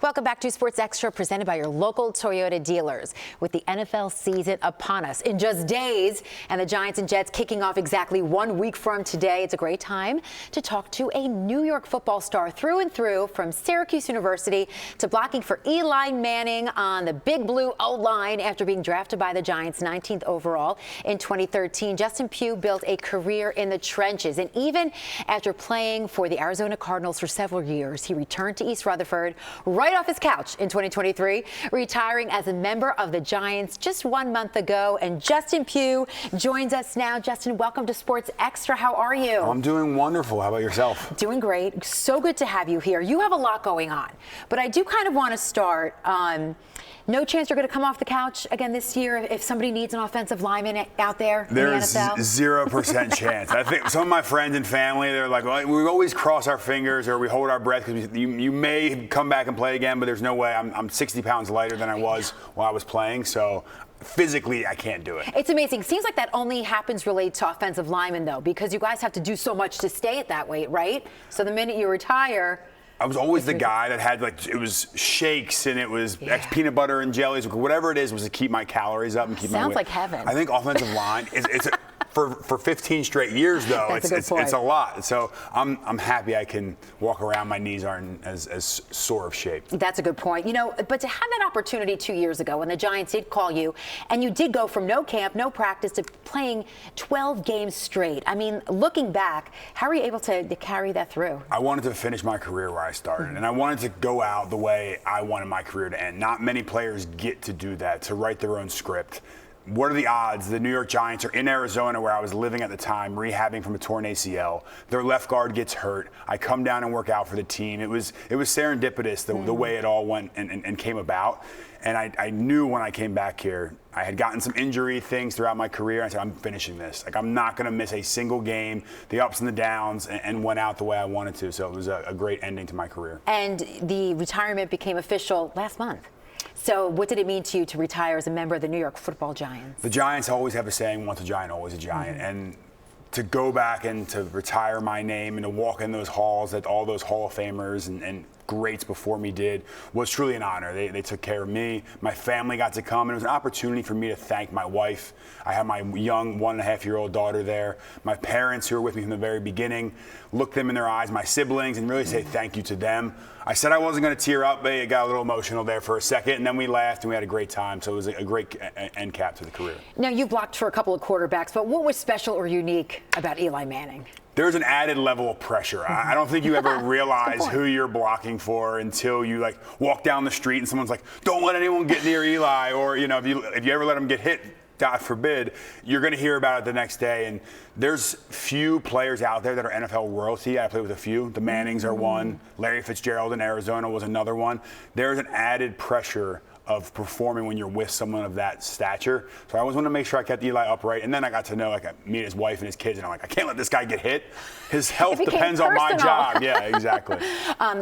Welcome back to Sports Extra, presented by your local Toyota dealers. With the NFL season upon us in just days and the Giants and Jets kicking off exactly 1 week from today, it's a great time to talk to a New York football star through and through, from Syracuse University to blocking for Eli Manning on the Big Blue O-line after being drafted by the Giants 19th overall in 2013. Justin Pugh built a career in the trenches, and even after playing for the Arizona Cardinals for several years, he returned to East Rutherford right off his couch in 2023, retiring as a member of the Giants just 1 month ago. And Justin Pugh joins us now. Justin, welcome to Sports Extra. How are you? I'm doing wonderful. How about yourself? Doing great. So good to have you here. You have a lot going on, but I do kind of want to start. No chance you're going to come off the couch again this year if somebody needs an offensive lineman out there in the NFL? There's 0% chance. I think some of my friends and family, they're like, well, we always cross our fingers or we hold our breath because you may come back and play again, but there's no way. I'm 60 pounds lighter than I was while I was playing, so physically I can't do it. It's amazing. Seems like that only happens related to offensive linemen, though, because you guys have to do so much to stay at that weight, right? So the minute you retire... I was always the guy that had, like, it was shakes and it was peanut butter and jellies, whatever it is, was to keep my calories up and keep my weight. Sounds like heaven. I think offensive line for 15 straight years, though, it's a lot. So I'm happy I can walk around. My knees aren't as sore of shape. That's a good point. You know, but to have that opportunity 2 years ago when the Giants did call you and you did go from no camp, no practice to playing 12 games straight. I mean, looking back, how were you able to carry that through? I wanted to finish my career where I started, and I wanted to go out the way I wanted my career to end. Not many players get to do that, to write their own script. What are the odds? The New York Giants are in Arizona, where I was living at the time, rehabbing from a torn ACL. Their left guard gets hurt. I come down and work out for the team. It was serendipitous the way it all went and came about. And I knew when I came back here, I had gotten some injury things throughout my career. I said, I'm finishing this. Like, I'm not going to miss a single game, the ups and the downs, and went out the way I wanted to. So it was a great ending to my career. And the retirement became official last month. So what did it mean to you to retire as a member of the New York Football Giants? The Giants always have a saying, once a Giant, always a Giant. And to go back and to retire my name and to walk in those halls that all those Hall of Famers and greats before me did was truly an honor. They took care of me. My family got to come, and it was an opportunity for me to thank my wife. I have my young 1.5-year-old daughter there. My parents, who were with me from the very beginning, look them in their eyes, my siblings, and really say thank you to them. I said I wasn't going to tear up, but it got a little emotional there for a second, and then we laughed and we had a great time. So it was a great end cap to the career. Now, you've blocked for a couple of quarterbacks, but what was special or unique about Eli Manning? There's an added level of pressure. I don't think you ever realize who you're blocking for until you, like, walk down the street and someone's like, don't let anyone get near Eli, or, you know, if you ever let him get hit, God forbid, you're going to hear about it the next day. And there's few players out there that are NFL royalty. I played with a few. The Mannings are one. Larry Fitzgerald in Arizona was another one. There's an added pressure of performing when you're with someone of that stature. So I always wanted to make sure I kept Eli upright. And then I got to know, like, I meet his wife and his kids, and I'm like, I can't let this guy get hit. His health depends on my job. Yeah, exactly.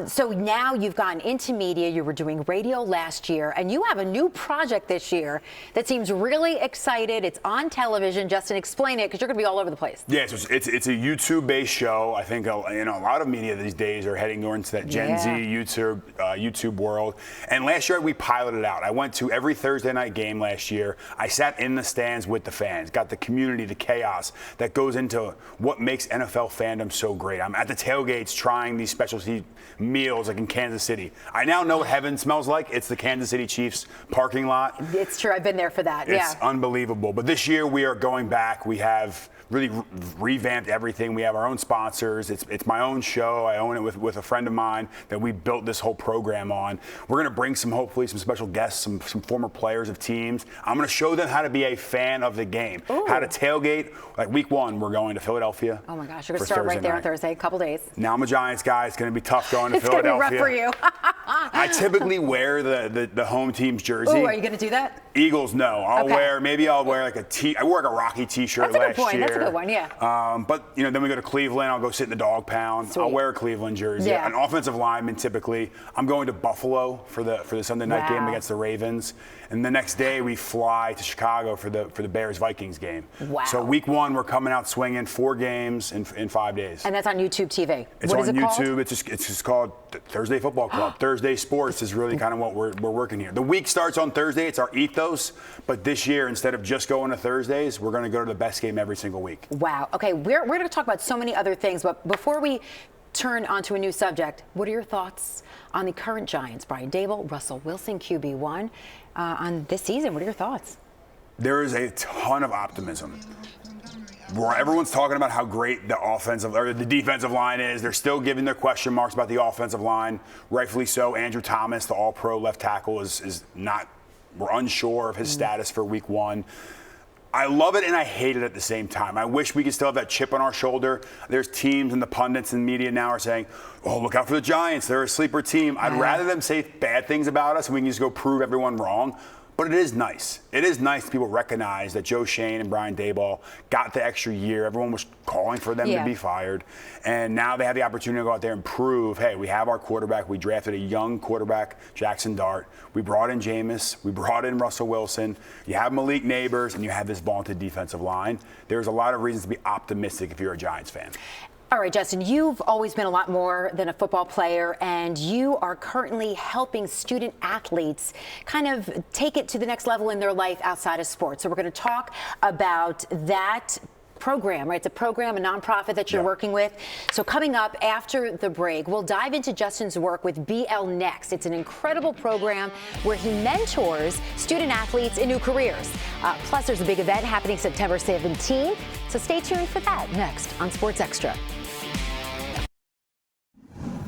So now you've gotten into media. You were doing radio last year, and you have a new project this year that seems really excited. It's on television. Justin, explain it, because you're going to be all over the place. Yeah, so it's a YouTube-based show. I think a lot of media these days are heading more into that Gen Z YouTube world. And last year we piloted out. I went to every Thursday night game last year. I sat in the stands with the fans, got the community, the chaos that goes into what makes NFL fandom so great. I'm at the tailgates trying these specialty meals, like in Kansas City. I now know what heaven smells like. It's the Kansas City Chiefs parking lot. It's true. I've been there for that. It's unbelievable. But this year we are going back. We have really revamped everything. We have our own sponsors. It's my own show. I own it with a friend of mine that we built this whole program on. We're going to bring hopefully some special guests, some former players of teams. I'm going to show them how to be a fan of the game, how to tailgate. Like week 1, we're going to Philadelphia. Oh my gosh, you're going to start right there on Thursday, a couple days. Now I'm a Giants guy. It's going to be tough going to Philadelphia. It's going to be rough for you. I typically wear the home team's jersey. Oh, are you going to do that? Eagles, no. I'll Okay. wear like I wore like a Rocky T-shirt That's a good last point. year. That's a good one, yeah. But then we go to Cleveland. I'll go sit in the dog pound. Sweet. I'll wear a Cleveland jersey. Yeah. An offensive lineman typically. I'm going to Buffalo for the Sunday night game Wow. against the Ravens, and the next day we fly to Chicago for the Bears Vikings game. Wow. So week 1 we're coming out swinging 4 games in 5 days. And that's on YouTube TV. It's What is on it YouTube. called? It's just called Thursday Football Club. Thursday Sports is really kind of what we're working here. The week starts on Thursday. It's our ethos. But this year, instead of just going to Thursdays, we're going to go to the best game every single week. Wow. Okay, we're going to talk about so many other things, but before we turn onto a new subject, what are your thoughts on the current Giants? Brian Daboll, Russell Wilson, QB1, on this season. What are your thoughts? There is a ton of optimism. Where everyone's talking about how great the offensive or the defensive line is. They're still giving their question marks about the offensive line, rightfully so. Andrew Thomas, the All-Pro left tackle, is not. We're unsure of his status for week 1. I love it and I hate it at the same time. I wish we could still have that chip on our shoulder. There's teams and the pundits and media now are saying, oh, look out for the Giants. They're a sleeper team. I'd rather them say bad things about us and we can just go prove everyone wrong. But it is nice. It is nice that people recognize that Joe Shane and Brian Daboll got the extra year. Everyone was calling for them to be fired. And now they have the opportunity to go out there and prove, hey, we have our quarterback. We drafted a young quarterback, Jackson Dart. We brought in Jameis. We brought in Russell Wilson. You have Malik Neighbors, and you have this vaunted defensive line. There's a lot of reasons to be optimistic if you're a Giants fan. All right, Justin, you've always been a lot more than a football player, and you are currently helping student athletes kind of take it to the next level in their life outside of sports. So we're going to talk about that program, right? It's a program, a nonprofit that you're working with. So coming up after the break, we'll dive into Justin's work with BL Next. It's an incredible program where he mentors student athletes in new careers. Plus, there's a big event happening September 17th. So stay tuned for that next on Sports Extra.